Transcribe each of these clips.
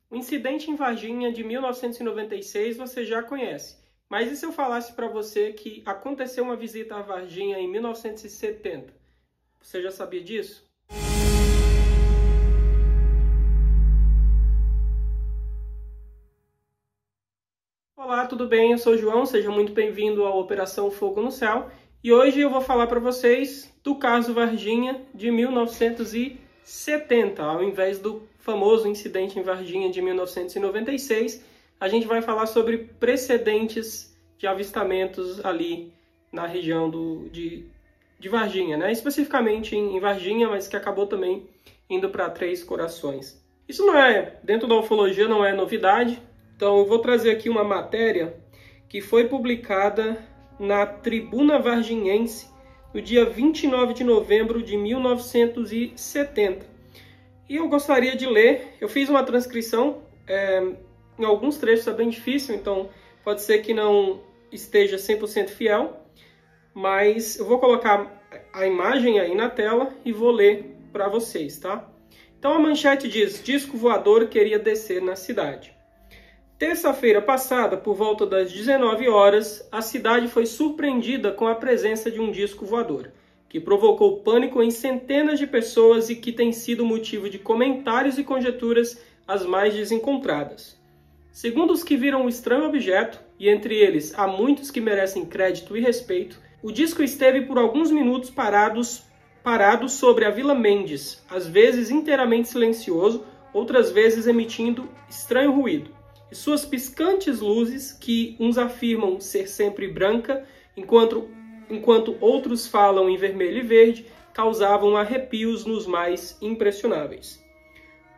O incidente em Varginha de 1996 você já conhece, mas e se eu falasse para você que aconteceu uma visita a Varginha em 1970? Você já sabia disso? Olá, tudo bem? Eu sou o João, seja muito bem-vindo à Operação Fogo no Céu. E hoje eu vou falar para vocês do caso Varginha de 1970, ao invés do famoso incidente em Varginha de 1996. A gente vai falar sobre precedentes de avistamentos ali na região de Varginha, né? Especificamente em Varginha, mas que acabou também indo para Três Corações. Isso não é, dentro da ufologia, não é novidade. Então eu vou trazer aqui uma matéria que foi publicada na Tribuna Varginhense no dia 29 de novembro de 1970. E eu gostaria de ler, eu fiz uma transcrição, em alguns trechos é bem difícil, então pode ser que não esteja 100% fiel, mas eu vou colocar a imagem aí na tela e vou ler para vocês, tá? Então a manchete diz: disco voador queria descer na cidade. Terça-feira passada, por volta das 19 horas, a cidade foi surpreendida com a presença de um disco voador, que provocou pânico em centenas de pessoas e que tem sido motivo de comentários e conjecturas as mais desencontradas. Segundo os que viram o estranho objeto, e entre eles há muitos que merecem crédito e respeito, o disco esteve por alguns minutos parado sobre a Vila Mendes, às vezes inteiramente silencioso, outras vezes emitindo estranho ruído. E suas piscantes luzes, que uns afirmam ser sempre branca, enquanto outros falam em vermelho e verde, causavam arrepios nos mais impressionáveis.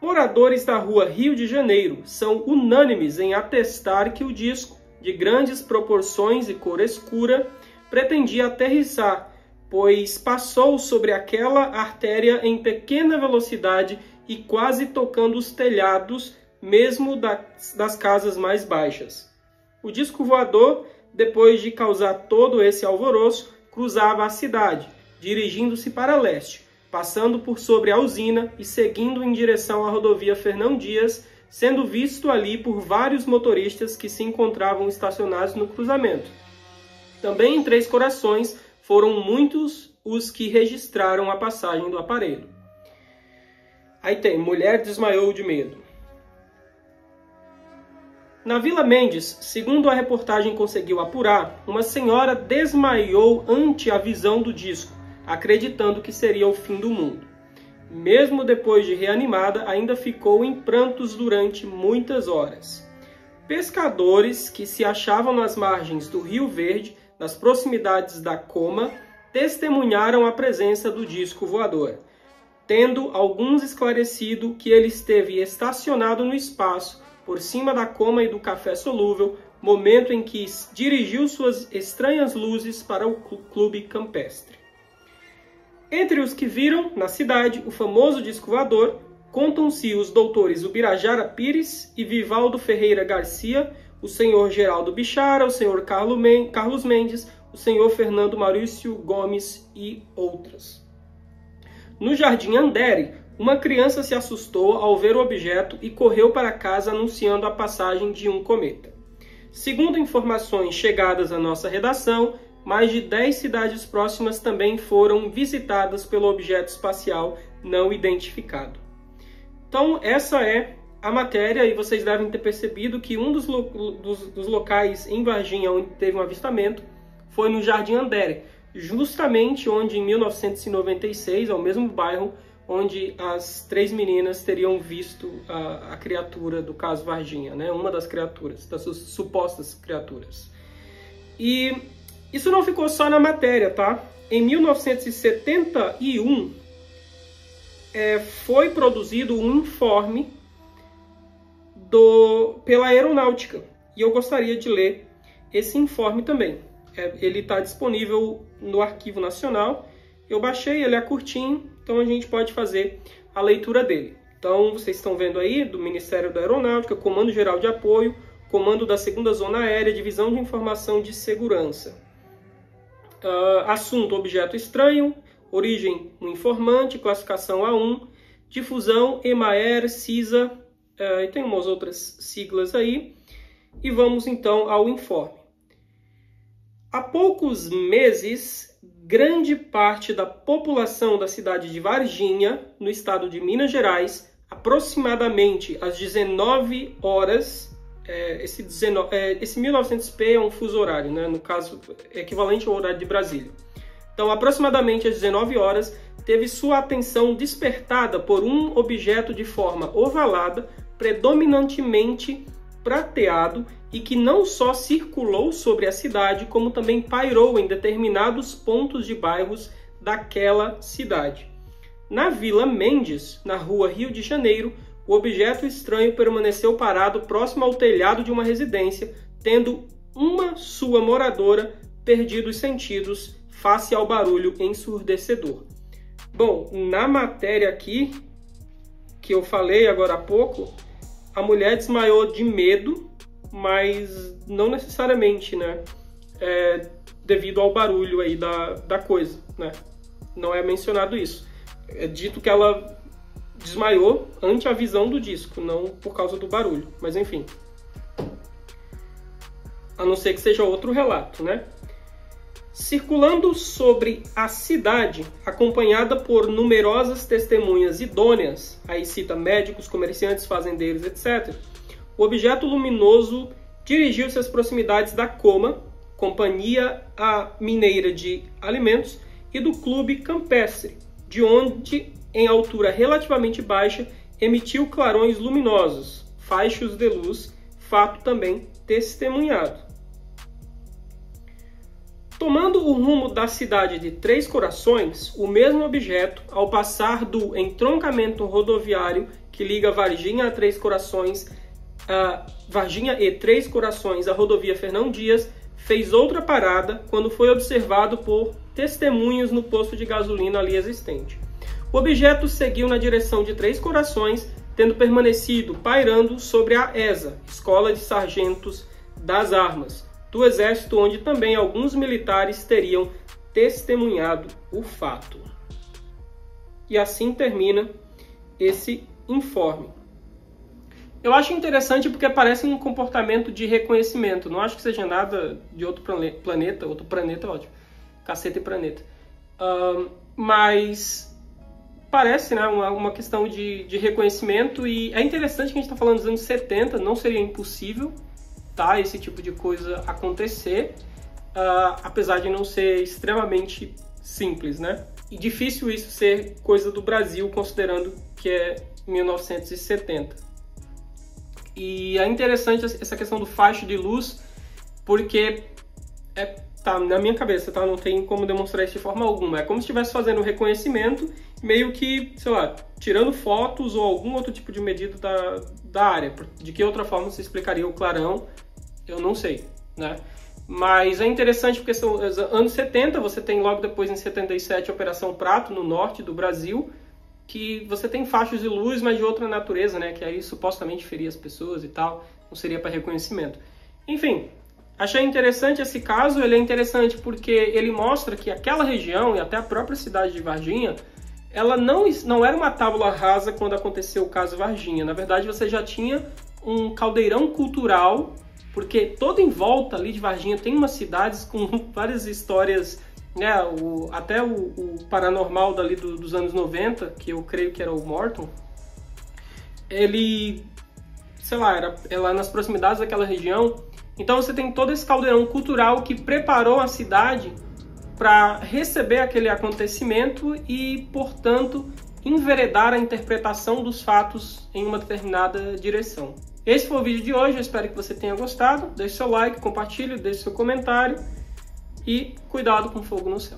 Moradores da rua Rio de Janeiro são unânimes em atestar que o disco, de grandes proporções e cor escura, pretendia aterrissar, pois passou sobre aquela artéria em pequena velocidade e quase tocando os telhados, mesmo das casas mais baixas. O disco voador, depois de causar todo esse alvoroço, cruzava a cidade, dirigindo-se para leste, passando por sobre a usina e seguindo em direção à rodovia Fernão Dias, sendo visto ali por vários motoristas que se encontravam estacionados no cruzamento. Também em Três Corações foram muitos os que registraram a passagem do aparelho. Aí tem: mulher desmaiou de medo. Na Vila Mendes, segundo a reportagem conseguiu apurar, uma senhora desmaiou ante a visão do disco, acreditando que seria o fim do mundo. Mesmo depois de reanimada, ainda ficou em prantos durante muitas horas. Pescadores que se achavam nas margens do Rio Verde, nas proximidades da Coma, testemunharam a presença do disco voador, tendo alguns esclarecido que ele esteve estacionado no espaço, por cima da Coma e do Café Solúvel, momento em que dirigiu suas estranhas luzes para o clube campestre. Entre os que viram, na cidade, o famoso disco voador, contam-se os doutores Ubirajara Pires e Vivaldo Ferreira Garcia, o senhor Geraldo Bichara, o senhor Carlos Mendes, o senhor Fernando Maurício Gomes e outros. No Jardim Andere, uma criança se assustou ao ver o objeto e correu para casa anunciando a passagem de um cometa. Segundo informações chegadas à nossa redação, mais de 10 cidades próximas também foram visitadas pelo objeto espacial não identificado. Então, essa é a matéria, e vocês devem ter percebido que um dos locais em Varginha onde teve um avistamento foi no Jardim Andere, justamente onde em 1996, ao mesmo bairro, onde as três meninas teriam visto a criatura do caso Varginha, né? Uma das criaturas, das supostas criaturas. E isso não ficou só na matéria, tá? Em 1971, foi produzido um informe pela Aeronáutica, e eu gostaria de ler esse informe também. Ele está disponível no Arquivo Nacional. Eu baixei, ele é curtinho, então a gente pode fazer a leitura dele. Então, vocês estão vendo aí, do Ministério da Aeronáutica, Comando Geral de Apoio, Comando da 2ª Zona Aérea, Divisão de Informação de Segurança. Assunto: objeto estranho, origem: um informante, classificação A1, difusão: EMAER, CISA, e tem umas outras siglas aí. E vamos então ao informe. Há poucos meses, grande parte da população da cidade de Varginha, no estado de Minas Gerais, aproximadamente às 19 horas, esse 1900p é um fuso horário, né? No caso, é equivalente ao horário de Brasília. Então, aproximadamente às 19 horas, teve sua atenção despertada por um objeto de forma ovalada, predominantemente prateado, e que não só circulou sobre a cidade, como também pairou em determinados pontos de bairros daquela cidade. Na Vila Mendes, na rua Rio de Janeiro, o objeto estranho permaneceu parado próximo ao telhado de uma residência, tendo uma sua moradora perdido os sentidos face ao barulho ensurdecedor. Bom, na matéria aqui, que eu falei agora há pouco, a mulher desmaiou de medo, mas não necessariamente, né? Devido ao barulho aí da coisa, né? Não é mencionado isso. É dito que ela desmaiou ante a visão do disco, não por causa do barulho. Mas enfim. A não ser que seja outro relato, né? Circulando sobre a cidade, acompanhada por numerosas testemunhas idôneas, aí cita médicos, comerciantes, fazendeiros, etc., o objeto luminoso dirigiu-se às proximidades da Coma, Companhia Mineira de Alimentos, e do Clube Campestre, de onde, em altura relativamente baixa, emitiu clarões luminosos, faixos de luz, fato também testemunhado. Tomando o rumo da cidade de Três Corações, o mesmo objeto, ao passar do entroncamento rodoviário que liga Varginha a Três Corações, Varginha e Três Corações à rodovia Fernão Dias, fez outra parada quando foi observado por testemunhas no posto de gasolina ali existente. O objeto seguiu na direção de Três Corações, tendo permanecido pairando sobre a ESA, Escola de Sargentos das Armas, do Exército, onde também alguns militares teriam testemunhado o fato. E assim termina esse informe. Eu acho interessante porque parece um comportamento de reconhecimento. Não acho que seja nada de outro planeta. Outro planeta é ótimo. Caceta e planeta. Mas parece, né, uma questão de reconhecimento. E é interessante que a gente está falando dos anos 70. Não seria impossível, tá, esse tipo de coisa acontecer. Apesar de não ser extremamente simples, né? E difícil isso ser coisa do Brasil, considerando que é 1970. E é interessante essa questão do facho de luz, porque tá na minha cabeça, tá? Não tem como demonstrar isso de forma alguma. É como se estivesse fazendo um reconhecimento, meio que, sei lá, tirando fotos ou algum outro tipo de medida da área. De que outra forma se explicaria o clarão, eu não sei, né? Mas é interessante porque são os anos 70, você tem logo depois, em 77, a Operação Prato, no norte do Brasil, que você tem fachos de luz, mas de outra natureza, né? Que aí supostamente feria as pessoas e tal, não seria para reconhecimento. Enfim, achei interessante esse caso. Ele é interessante porque ele mostra que aquela região e até a própria cidade de Varginha, ela não era uma tábula rasa quando aconteceu o caso Varginha. Na verdade, você já tinha um caldeirão cultural, porque todo em volta ali de Varginha tem umas cidades com várias histórias, né? Até o paranormal dali dos anos 90, que eu creio que era o Morton, ele, sei lá, era lá nas proximidades daquela região. Então você tem todo esse caldeirão cultural que preparou a cidade para receber aquele acontecimento e, portanto, enveredar a interpretação dos fatos em uma determinada direção. Esse foi o vídeo de hoje, eu espero que você tenha gostado. Deixe seu like, compartilhe, deixe seu comentário e cuidado com fogo no céu.